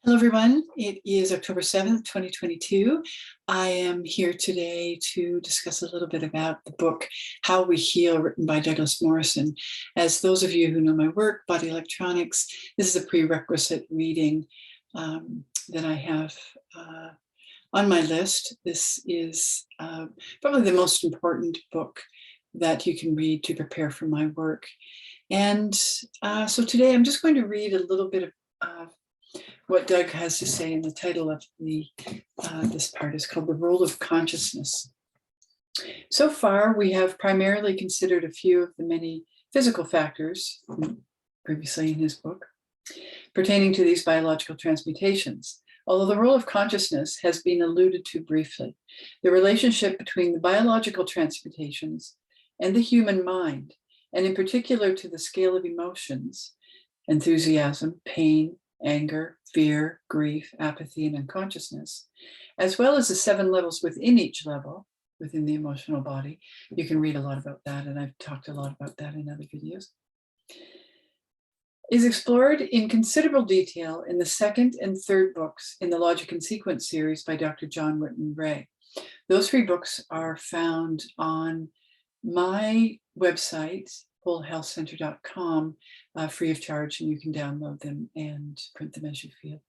Hello, everyone. It is October 7th, 2022. I am here today to discuss a little bit about the book, How We Heal, written by Douglas Morrison. As those of you who know my work, Body Electronics, this is a prerequisite reading that I have on my list. This is probably the most important book that you can read to prepare for my work. And so today I'm just going to read a little bit of what Doug has to say, in the title of this part is called The Role of Consciousness. So far, we have primarily considered a few of the many physical factors, previously in his book, pertaining to these biological transmutations. Although the role of consciousness has been alluded to briefly, the relationship between the biological transmutations and the human mind, and in particular to the scale of emotions, enthusiasm, pain, anger, fear, grief, apathy, and unconsciousness, as well as the 7 levels within each level, within the emotional body. You can read a lot about that, and I've talked a lot about that in other videos, is explored in considerable detail in the 2nd and 3rd books in the Logic and Sequence series by Dr. John Whitman Ray. Those 3 books are found on my website, wholehealthcenter.com, free of charge, and you can download them and print them as you feel.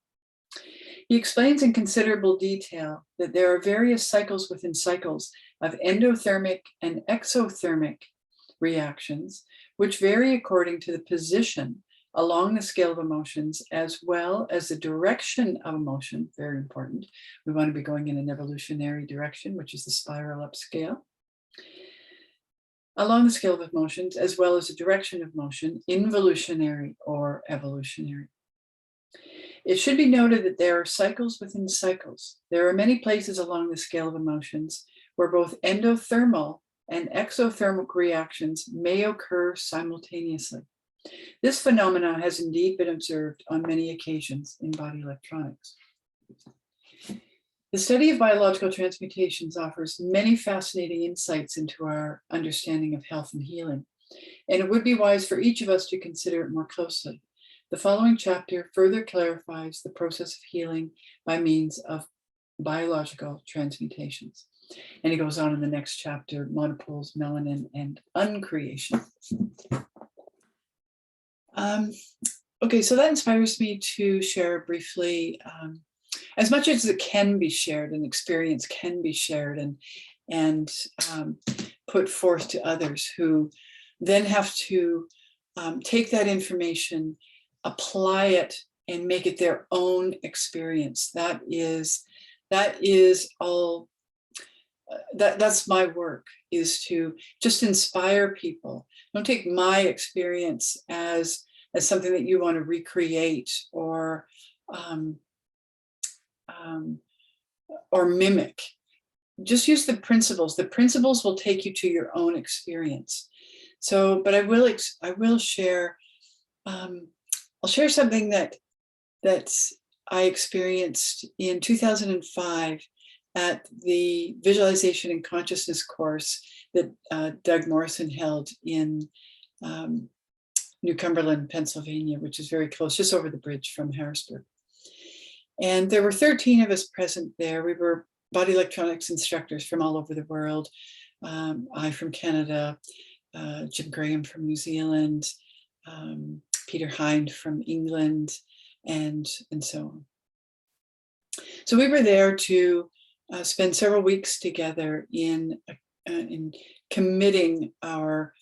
He explains in considerable detail that there are various cycles within cycles of endothermic and exothermic reactions, which vary according to the position along the scale of emotions, as well as the direction of emotion. Very important. We want to be going in an evolutionary direction, which is the spiral up scale. Along the scale of emotions, as well as the direction of motion, involutionary or evolutionary. It should be noted that there are cycles within cycles. There are many places along the scale of emotions where both endothermal and exothermic reactions may occur simultaneously. This phenomenon has indeed been observed on many occasions in body electronics. The study of biological transmutations offers many fascinating insights into our understanding of health and healing, and it would be wise for each of us to consider it more closely. The following chapter further clarifies the process of healing by means of biological transmutations. And he goes on in the next chapter, monopoles, melanin, and uncreation. Okay, so that inspires me to share briefly as much as it can be shared and experience can be shared and put forth to others, who then have to take that information, apply it, and make it their own experience. That is all. That's my work, is to just inspire people. Don't take my experience as something that you want to recreate or mimic. Just use the principles. The principles will take you to your own experience. So, but I will share. I'll share something that I experienced in 2005 at the Visualization and Consciousness course that Doug Morrison held in New Cumberland, Pennsylvania, which is very close, just over the bridge from Harrisburg. And there were 13 of us present there. We were body electronics instructors from all over the world. I from Canada, Jim Graham from New Zealand, Peter Hind from England, and so on. So we were there to spend several weeks together in committing our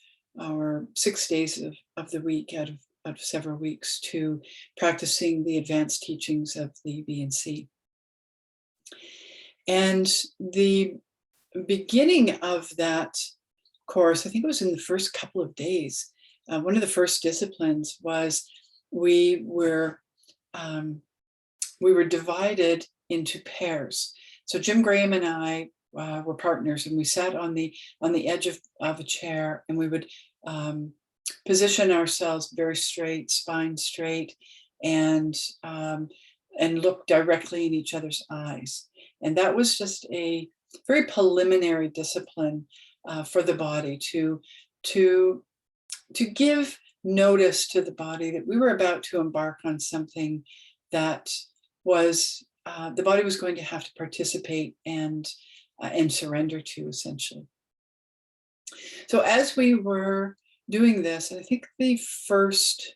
6 days of the week out of several weeks to practicing the advanced teachings of the B&C. And the beginning of that course, I think it was in the first couple of days, one of the first disciplines was we were divided into pairs. So Jim Graham and I were partners, and we sat on the edge of a chair, and we would position ourselves very straight, spine straight, and look directly in each other's eyes. And that was just a very preliminary discipline for the body to give notice to the body that we were about to embark on something that was the body was going to have to participate and surrender to, essentially. So as we were doing this, I think the first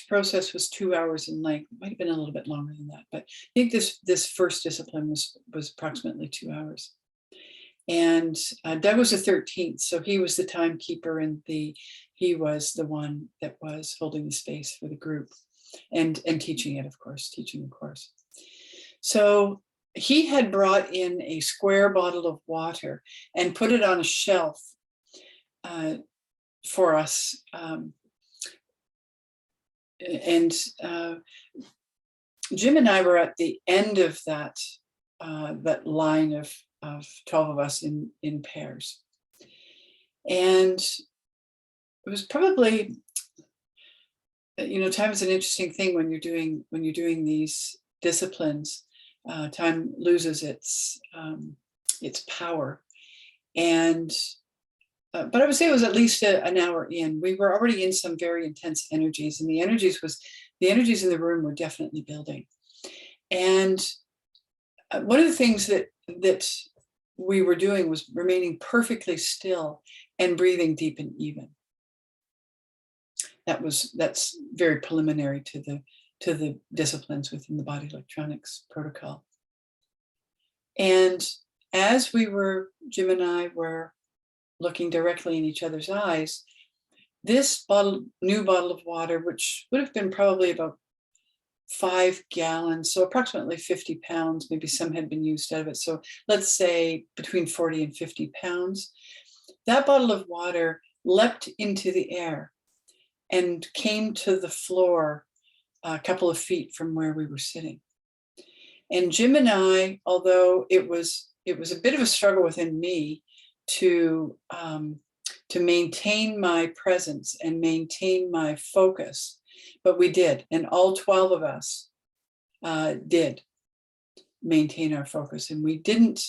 process was 2 hours in length. It might have been a little bit longer than that, but I think this first discipline was approximately 2 hours. And Doug was the 13th, so he was the timekeeper, and he was the one that was holding the space for the group and teaching it, of course, teaching the course. So he had brought in a square bottle of water and put it on a shelf for us. Jim and I were at the end of that line of 12 of us in pairs. And it was probably, time is an interesting thing when you're doing these disciplines. Time loses its power. And but I would say it was at least an hour in. We were already in some very intense energies, and the energies in the room were definitely building. And one of the things that we were doing was remaining perfectly still and breathing deep and even. That's very preliminary to the disciplines within the body electronics protocol. And as Jim and I were looking directly in each other's eyes, this new bottle of water, which would have been probably about 5 gallons, so approximately 50 pounds, maybe some had been used out of it. So let's say between 40 and 50 pounds. That bottle of water leapt into the air and came to the floor a couple of feet from where we were sitting. And Jim and I, although it was a bit of a struggle within me to maintain my presence and maintain my focus, but we did, and all 12 of us did maintain our focus, and we didn't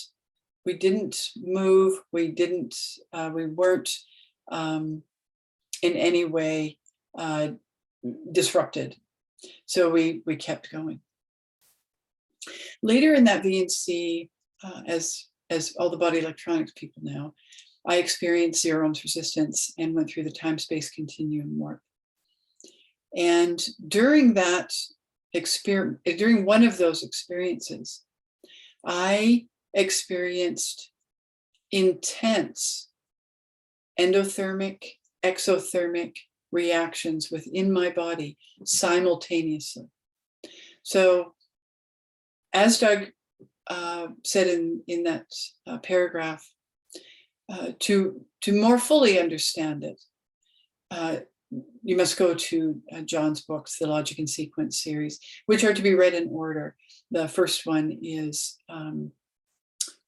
move, we weren't in any way disrupted, so we kept going. Later in that VNC, as all the body electronics people know, I experienced Serums Resistance and went through the time-space continuum work. And during that experience, during one of those experiences, I experienced intense endothermic, exothermic reactions within my body simultaneously. So, as Doug said in that paragraph, to more fully understand it, you must go to John's books, the Logic and Sequence series, which are to be read in order. The first one is The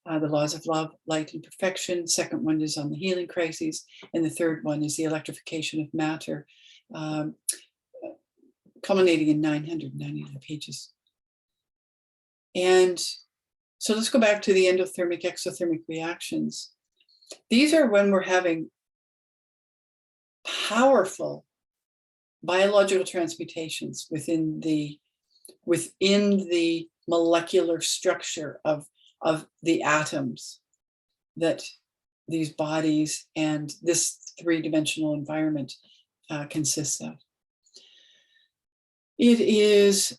Laws of Love, Light, and Perfection. Second one is on the healing crises. And the third one is the electrification of matter, culminating in 999 pages. And so let's go back to the endothermic, exothermic reactions. These are when we're having powerful biological transmutations within the molecular structure of the atoms that these bodies and this three-dimensional environment consists of. It is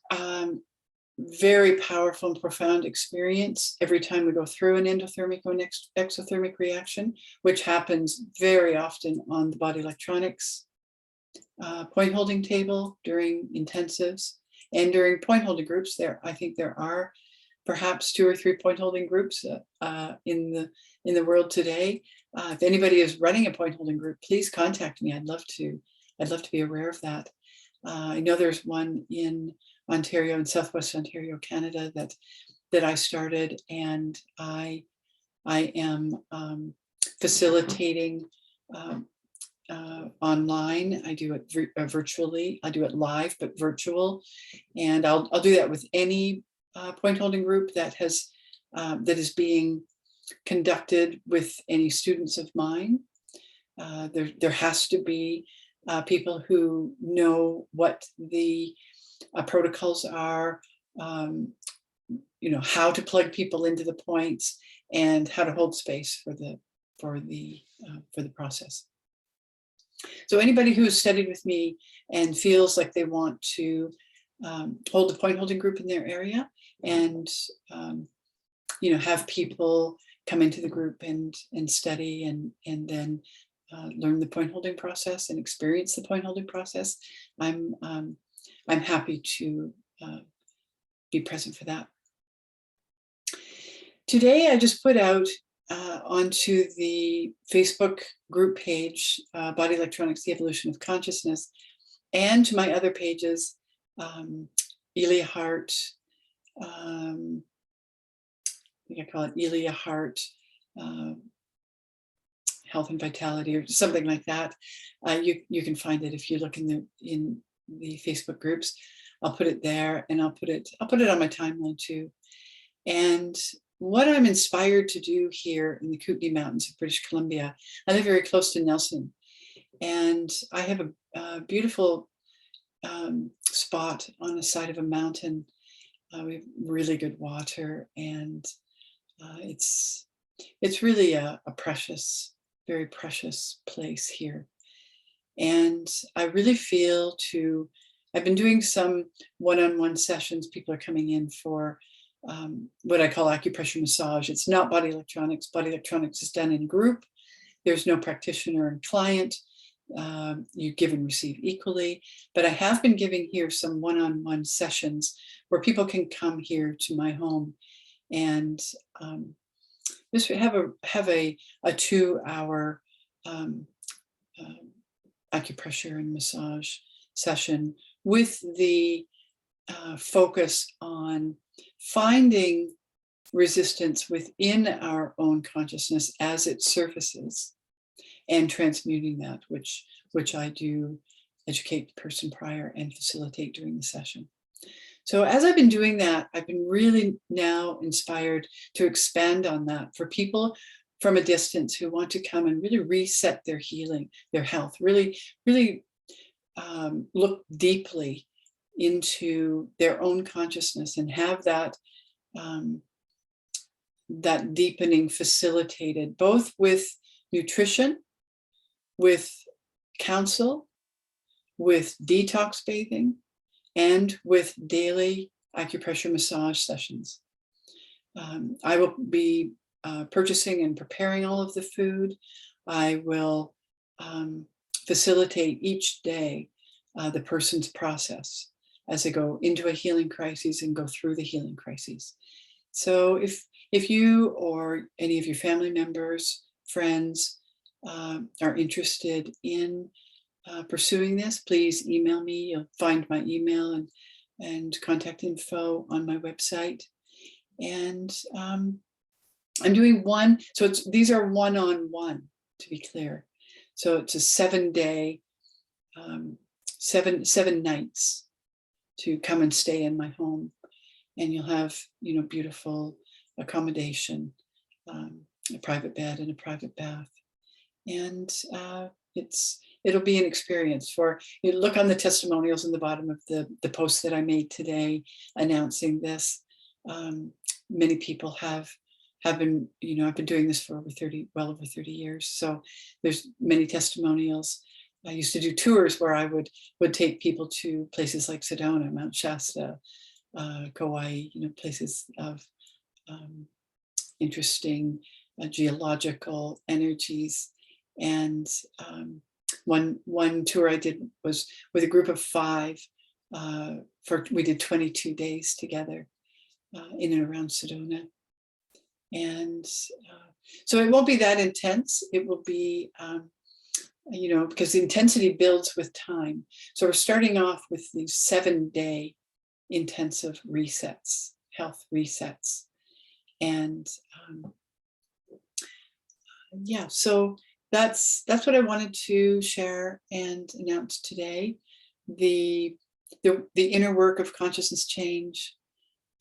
very powerful and profound experience every time we go through an endothermic or an exothermic reaction, which happens very often on the body electronics point holding table during intensives and during point holding groups. I think there are perhaps 2 or 3 point holding groups in the world today. If anybody is running a point holding group, please contact me. I'd love to be aware of that. I know there's one in Ontario, in Southwest Ontario, Canada, that I started, and I am facilitating online. I do it virtually. I do it live, but virtual, and I'll do that with any point holding group that is being conducted with any students of mine. There has to be people who know what the protocols are, how to plug people into the points, and how to hold space for the process. So anybody who has studied with me and feels like they want to hold a point holding group in their area, and have people come into the group and study and then learn the point holding process and experience the point holding process, I'm happy to be present for that. Today, I just put out onto the Facebook group page, Body Electronics, The Evolution of Consciousness, and to my other pages, Illia Heart, I think I call it Illia Heart, Health and Vitality, or something like that. You can find it if you look in the Facebook groups. I'll put it there, and I'll put it on my timeline too. And what I'm inspired to do here in the Kootenay Mountains of British Columbia, I live very close to Nelson, and I have a beautiful spot on the side of a mountain. We have really good water, and it's really a precious, very precious place here. And I really feel I've been doing some one-on-one sessions. People are coming in for what I call acupressure massage. It's not body electronics. Body electronics is done in group. There's no practitioner and client. You give and receive equally. But I have been giving here some one-on-one sessions where people can come here to my home and just have a 2-hour acupressure and massage session with the focus on finding resistance within our own consciousness as it surfaces, and transmuting that, which I do educate the person prior and facilitate during the session. So as I've been doing that, I've been really now inspired to expand on that for people from a distance who want to come and really reset their healing, their health, really look deeply into their own consciousness and have that that deepening facilitated both with nutrition, with counsel, with detox bathing, and with daily acupressure massage sessions. I will be purchasing and preparing all of the food. I will facilitate each day the person's process as they go into a healing crisis and go through the healing crises. So if you or any of your family members, friends are interested in pursuing this, please email me. You'll find my email and contact info on my website. And I'm doing one, so these are one-on-one, to be clear. So it's a 7-day, 7 nights to come and stay in my home, and you'll have beautiful accommodation, a private bed and a private bath, and it'll be an experience. You look on the testimonials in the bottom of the post that I made today announcing this. Many people have been, I've been doing this for well over 30 years. So there's many testimonials. I used to do tours where I would take people to places like Sedona, Mount Shasta, Kauai, places of interesting geological energies. And one tour I did was with a group of 5. We did 22 days together in and around Sedona. And so it won't be that intense. It will be, because the intensity builds with time. So we're starting off with these 7-day intensive resets, health resets. And so that's what I wanted to share and announce today. The inner work of consciousness change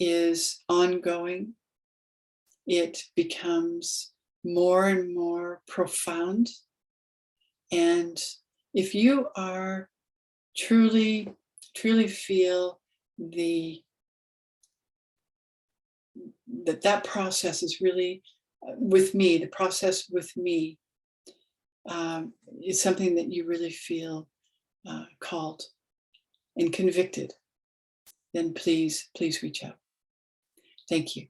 is ongoing. It becomes more and more profound, and If you are truly feel that process is really with me, the process with me is something that you really feel called and convicted, then please reach out. Thank you.